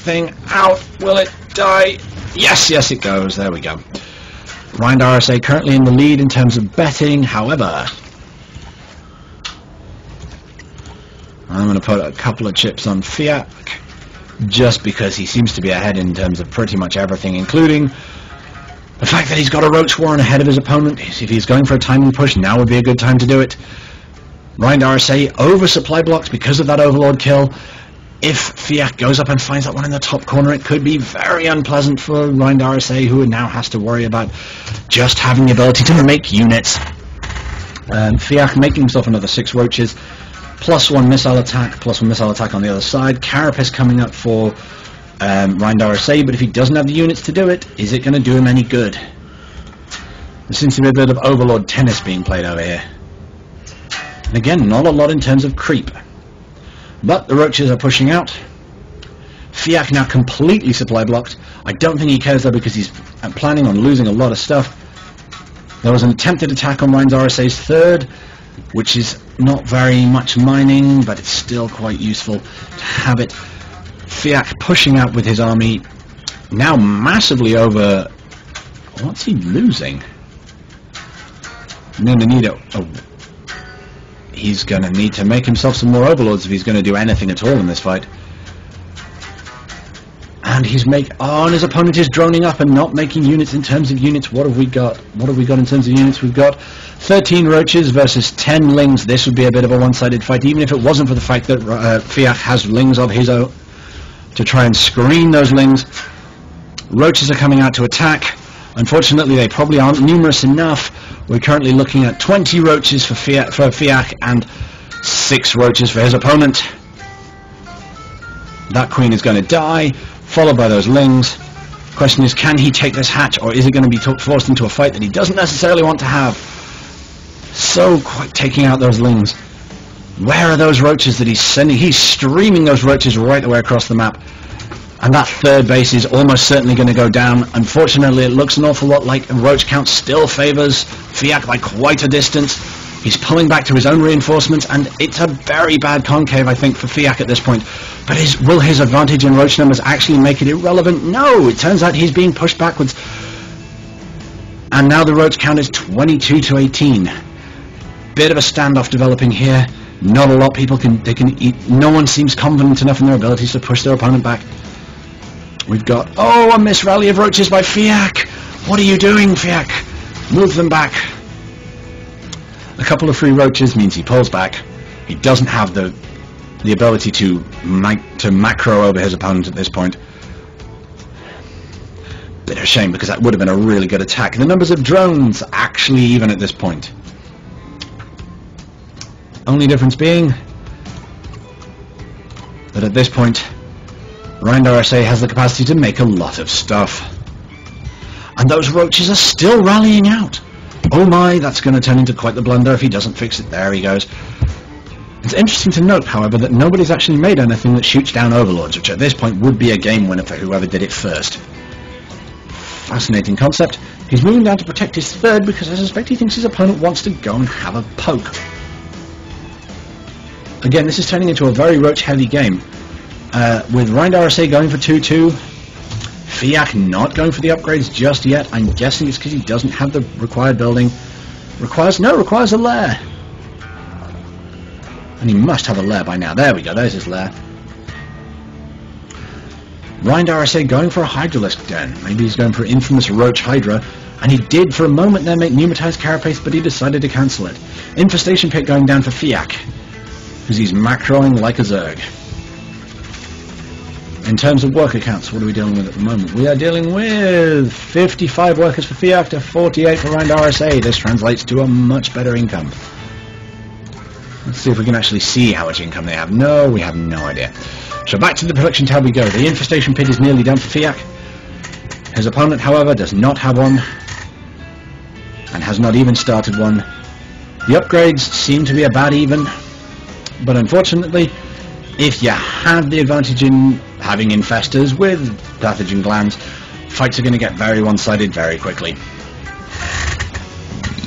thing out. Will it die? Yes, yes it goes. There we go. Rind RSA currently in the lead in terms of betting. However, I'm going to put a couple of chips on Fiak, just because he seems to be ahead in terms of pretty much everything, including the fact that he's got a Roach Warren ahead of his opponent. If he's going for a timing push, now would be a good time to do it. Rind RSA over supply blocks because of that Overlord kill. If Fiak goes up and finds that one in the top corner, it could be very unpleasant for Rind RSA, who now has to worry about just having the ability to make units. Fiak making himself another 6 Roaches, plus 1 missile attack on the other side. Carapace coming up for Rind RSA, but if he doesn't have the units to do it, is it going to do him any good? There seems to be a bit of Overlord tennis being played over here. And again, not a lot in terms of creep. But the Roaches are pushing out. Fiak now completely supply blocked. I don't think he cares though, because he's planning on losing a lot of stuff. There was an attempted attack on Rind RSA's 3rd, which is not very much mining, but it's still quite useful to have it. Fiak pushing out with his army, now massively over. What's he losing? I'm going to need he's going to need to make himself some more Overlords if he's going to do anything at all in this fight. And he's and his opponent is droning up and not making units. In terms of units, what have we got? What have we got in terms of units? We've got 13 Roaches versus 10 Lings. This would be a bit of a one-sided fight, even if it wasn't for the fact that Fiak has Lings of his own to try and screen those Lings. Roaches are coming out to attack. Unfortunately, they probably aren't numerous enough. We're currently looking at 20 Roaches for Fiak and 6 Roaches for his opponent. That Queen is going to die, followed by those Lings. Question is, can he take this hatch, or is he going to be forced into a fight that he doesn't necessarily want to have? So quite taking out those Lings. Where are those Roaches that he's sending? He's streaming those Roaches right the way across the map. And that 3rd base is almost certainly going to go down. Unfortunately, it looks an awful lot like Roach count still favours Fiak by quite a distance. He's pulling back to his own reinforcements, and it's a very bad concave, I think, for Fiak at this point. But will his advantage in Roach numbers actually make it irrelevant? No! It turns out he's being pushed backwards. And now the Roach count is 22 to 18. Bit of a standoff developing here. Not a lot people can eat. No one seems confident enough in their abilities to push their opponent back. We've got, a miss rally of Roaches by Fiak. What are you doing, Fiak? Move them back. A couple of free Roaches means he pulls back. He doesn't have the ability to macro over his opponent at this point. Bit of a shame, because that would have been a really good attack. The numbers of drones actually even at this point. Only difference being that at this point, Rind RSA has the capacity to make a lot of stuff. And those Roaches are still rallying out. Oh my, that's going to turn into quite the blunder if he doesn't fix it. There he goes. It's interesting to note, however, that nobody's actually made anything that shoots down Overlords, which at this point would be a game winner for whoever did it first. Fascinating concept. He's moving down to protect his 3rd because I suspect he thinks his opponent wants to go and have a poke. Again, this is turning into a very Roach-heavy game. With Rind RSA going for 2-2, Fiak not going for the upgrades just yet. I'm guessing it's because he doesn't have the required building. Requires a lair. And he must have a lair by now. There we go, there's his lair. Rind RSA going for a Hydralisk Den. Maybe he's going for infamous Roach Hydra. And he did for a moment there make Pneumatized Carapace, but he decided to cancel it. Infestation Pit going down for Fiak, because he's macroing like a Zerg. In terms of worker counts, what are we dealing with at the moment? We are dealing with 55 workers for Fiak to 48 for Rind RSA. This translates to a much better income. Let's see if we can actually see how much income they have. No, we have no idea. So back to the production tab we go. The Infestation Pit is nearly done for Fiak. His opponent, however, does not have one, and has not even started one. The upgrades seem to be about even, but unfortunately, if you have the advantage in having infestors with pathogen glands, fights are going to get very one-sided very quickly.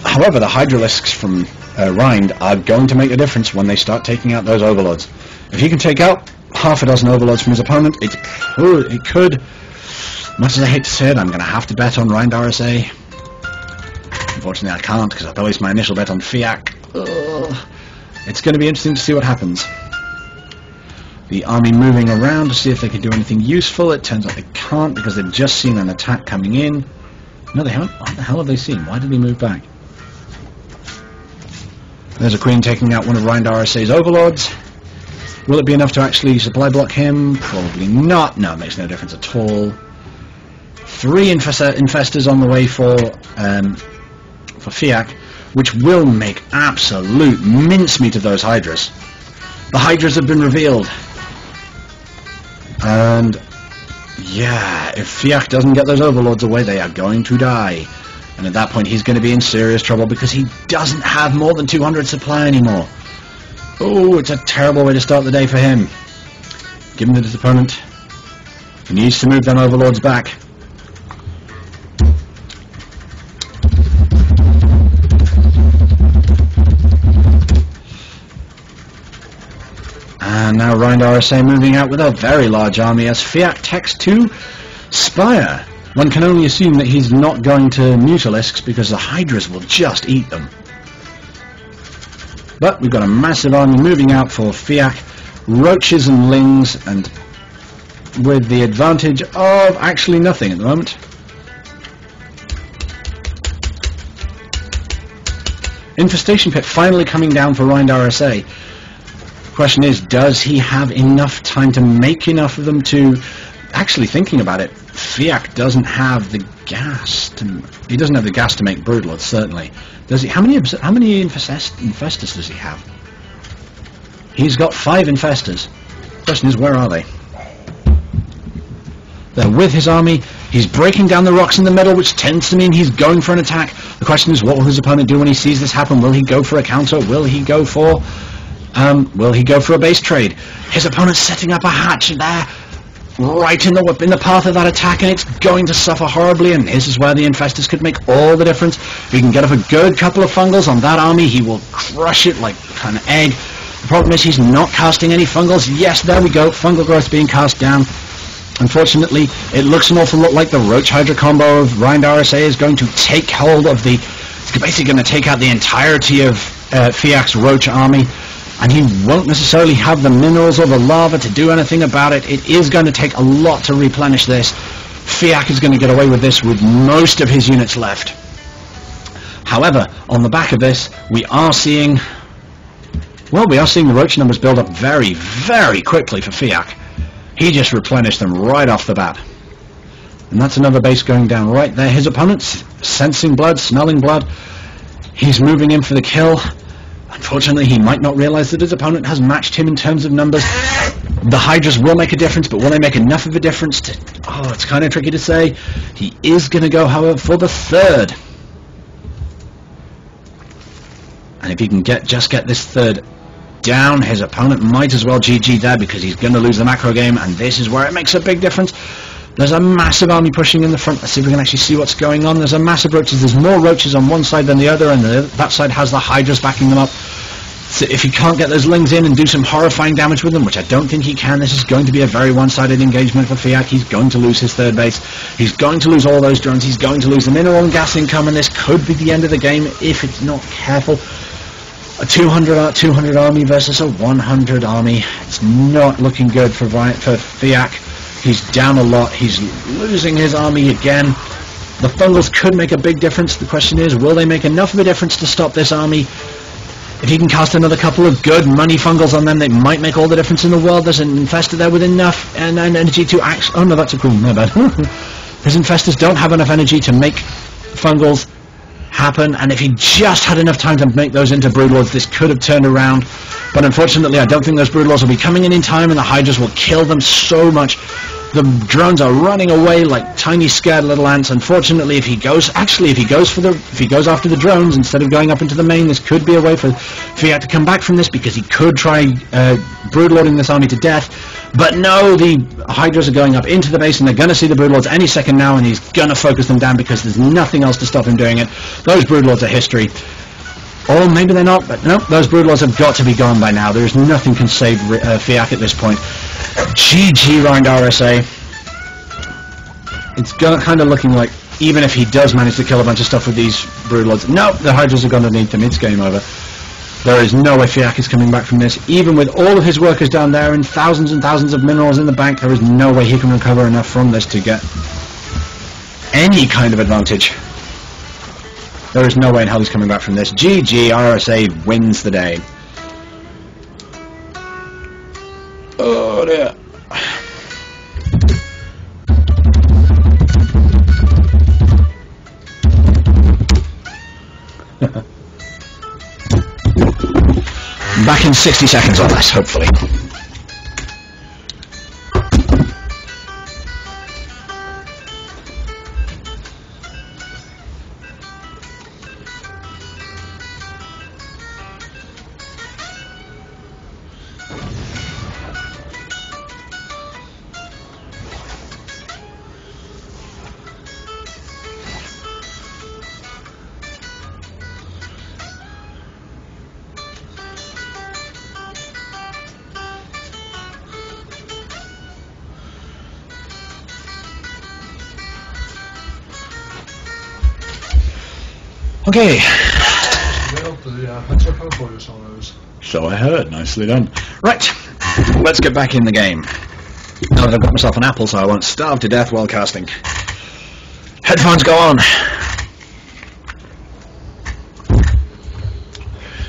However, the Hydralisks from Rind are going to make a difference when they start taking out those Overlords. If you can take out half a dozen overlords from his opponent. It could, much as I hate to say it, I'm going to have to bet on Rind RSA. Unfortunately I can't, because I placed my initial bet on Fiak. It's going to be interesting to see what happens. The army moving around to see if they can do anything useful. It turns out they can't, because they've just seen an attack coming in. No, they haven't. What the hell have they seen? Why did they move back? There's a queen taking out one of Rind RSA's overlords. Will it be enough to actually supply block him? Probably not. No, it makes no difference at all. 3 infestors on the way for Fiak, which will make absolute mincemeat of those Hydras. The Hydras have been revealed. And yeah, if Fiak doesn't get those overlords away, they are going to die. And at that point he's going to be in serious trouble, because he doesn't have more than 200 supply anymore. Oh, it's a terrible way to start the day for him. Given that his opponent, he needs to move them overlords back. And now Rind RSA moving out with a very large army as Fiak takes to Spire. One can only assume that he's not going to Mutalisks, because the Hydras will just eat them. But we've got a massive army moving out for Fiak, Roaches and Lings, and with the advantage of actually nothing at the moment. Infestation Pit finally coming down for Rind RSA. The question is, does he have enough time to make enough of them to... Actually, thinking about it, Fiak doesn't have the gas to... He doesn't have the gas to make Broodlords, certainly. Does he? How many infestors does he have? He's got 5 infestors. The question is, where are they? They're with his army. He's breaking down the rocks in the middle, which tends to mean he's going for an attack. The question is, what will his opponent do when he sees this happen? Will he go for a counter? Will he go for a base trade? His opponent's setting up a hatch there, right in the path of that attack, and it's going to suffer horribly. And this is where the infestors could make all the difference. If he can get off a good couple of fungals on that army, he will crush it like an egg. The problem is he's not casting any fungals. Yes, there we go, fungal growth being cast down. Unfortunately, it looks an awful lot like the Roach Hydra combo of Rind RSA is going to take hold of the... It's basically going to take out the entirety of Fiak's Roach army, and he won't necessarily have the minerals or the lava to do anything about it. It is going to take a lot to replenish this. Fiak is going to get away with this with most of his units left. However, on the back of this, we are seeing the Roach numbers build up very, very quickly for Fiak. He just replenished them right off the bat. And that's another base going down right there. His opponent's sensing blood, smelling blood. He's moving in for the kill. Unfortunately, he might not realize that his opponent has matched him in terms of numbers. The Hydras will make a difference, but will they make enough of a difference to... Oh, it's kind of tricky to say. He is going to go, however, for the 3rd. And if he can just get this 3rd down, his opponent might as well GG there, because he's going to lose the macro game, and this is where it makes a big difference. There's a massive army pushing in the front. Let's see if we can actually see what's going on. There's a massive roaches. There's more roaches on one side than the other, and that side has the Hydras backing them up. So if he can't get those Lings in and do some horrifying damage with them, which I don't think he can, this is going to be a very one-sided engagement for Fiak. He's going to lose his 3rd base. He's going to lose all those drones. He's going to lose the mineral and gas income, and this could be the end of the game if it's not careful. A 200 army versus a 100 army. It's not looking good for Fiak. He's down a lot. He's losing his army again. The fungals could make a big difference. The question is, will they make enough of a difference to stop this army? If he can cast another couple of good money fungals on them, they might make all the difference in the world. There's an infestor there with enough energy to actually... Oh no, that's a cool... My bad. His infestors don't have enough energy to make fungals happen, and if he just had enough time to make those into Broodlords, this could have turned around. But unfortunately, I don't think those Broodlords will be coming in time, and the Hydras will kill them so much. The drones are running away like tiny scared little ants. Unfortunately, if he goes after the drones instead of going up into the main, this could be a way for Fiak to come back from this, because he could try Broodlording this army to death. But no, the Hydras are going up into the base, and they're going to see the Broodlords any second now, and he's going to focus them down, because there's nothing else to stop him doing it. Those Broodlords are history. Or maybe they're not, but no, those Broodlords have got to be gone by now. There's nothing can save Fiak at this point. GG Rind RSA. It's kind of looking like, even if he does manage to kill a bunch of stuff with these Broodlords, no, the Hydras are gone underneath him. It's game over. There is no way Fiak is coming back from this. Even with all of his workers down there and thousands of minerals in the bank, there is no way he can recover enough from this to get any kind of advantage. There is no way in hell he's coming back from this. GG, RSA wins the day. Oh dear. Back in 60 seconds or less, hopefully. Okay. So I heard. Nicely done. Right. Let's get back in the game. Now that I've got myself an apple so I won't starve to death while casting. Headphones go on.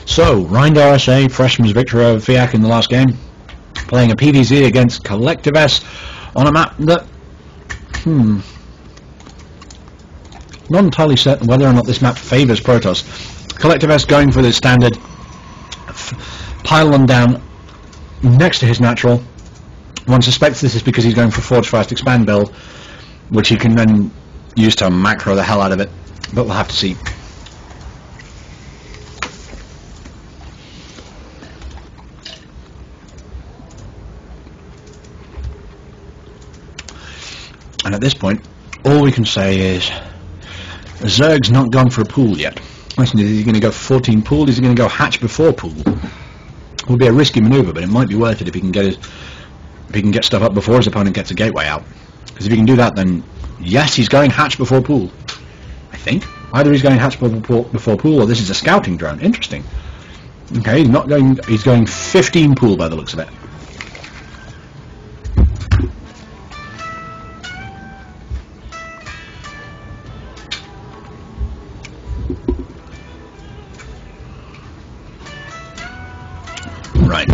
So, Rind RSA, Freshman's victory over Fiak in the last game. Playing a PvZ against Collective S on a map that... Not entirely certain whether or not this map favours Protoss. Collective S going for the standard pylon down next to his natural. One suspects this is because he's going for Forge Fast Expand build, which he can then use to macro the hell out of it, but we'll have to see. And at this point, all we can say is Zerg's not gone for a pool yet. Question is he going to go 14 pool? Is he going to go hatch before pool? It will be a risky manoeuvre, but it might be worth it if he can get stuff up before his opponent gets a gateway out. Because if he can do that, then yes, he's going hatch before pool. I think either he's going hatch before pool, or this is a scouting drone. Interesting. Okay, he's not going. He's going 15 pool by the looks of it. Right.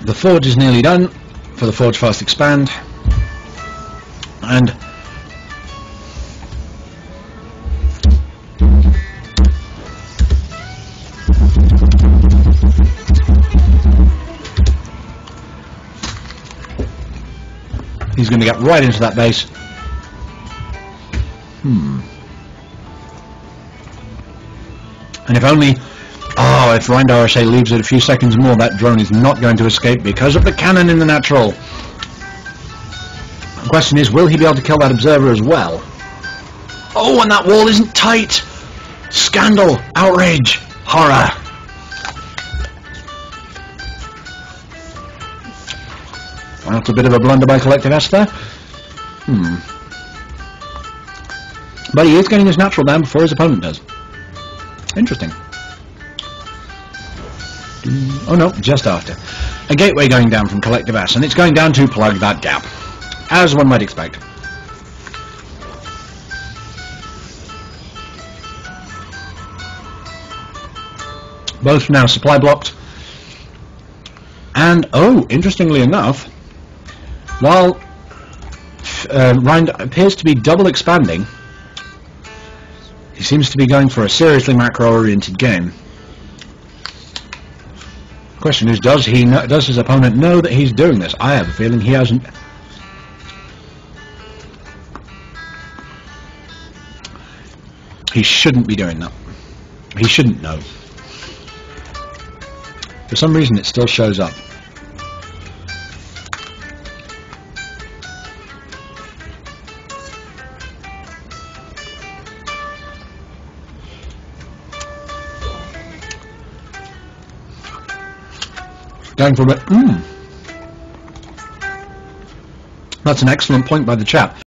The forge is nearly done for the Forge Fast Expand, and he's going to get right into that base. And if only... Oh, if Rind RSA leaves it a few seconds more, that drone is not going to escape because of the cannon in the natural. The question is, will he be able to kill that observer as well? Oh, and that wall isn't tight! Scandal! Outrage! Horror! That's a bit of a blunder by Collective S there. But he is getting his natural down before his opponent does. Interesting. Oh no, just after. A gateway going down from Collective S, and it's going down to plug that gap, as one might expect. Both now supply blocked, and oh, interestingly enough, while Rind appears to be double expanding, he seems to be going for a seriously macro-oriented game. Question is, does his opponent know that he's doing this? I have a feeling he hasn't. He shouldn't be doing that. He shouldn't know. For some reason it still shows up. Going for a bit. That's an excellent point by the chap.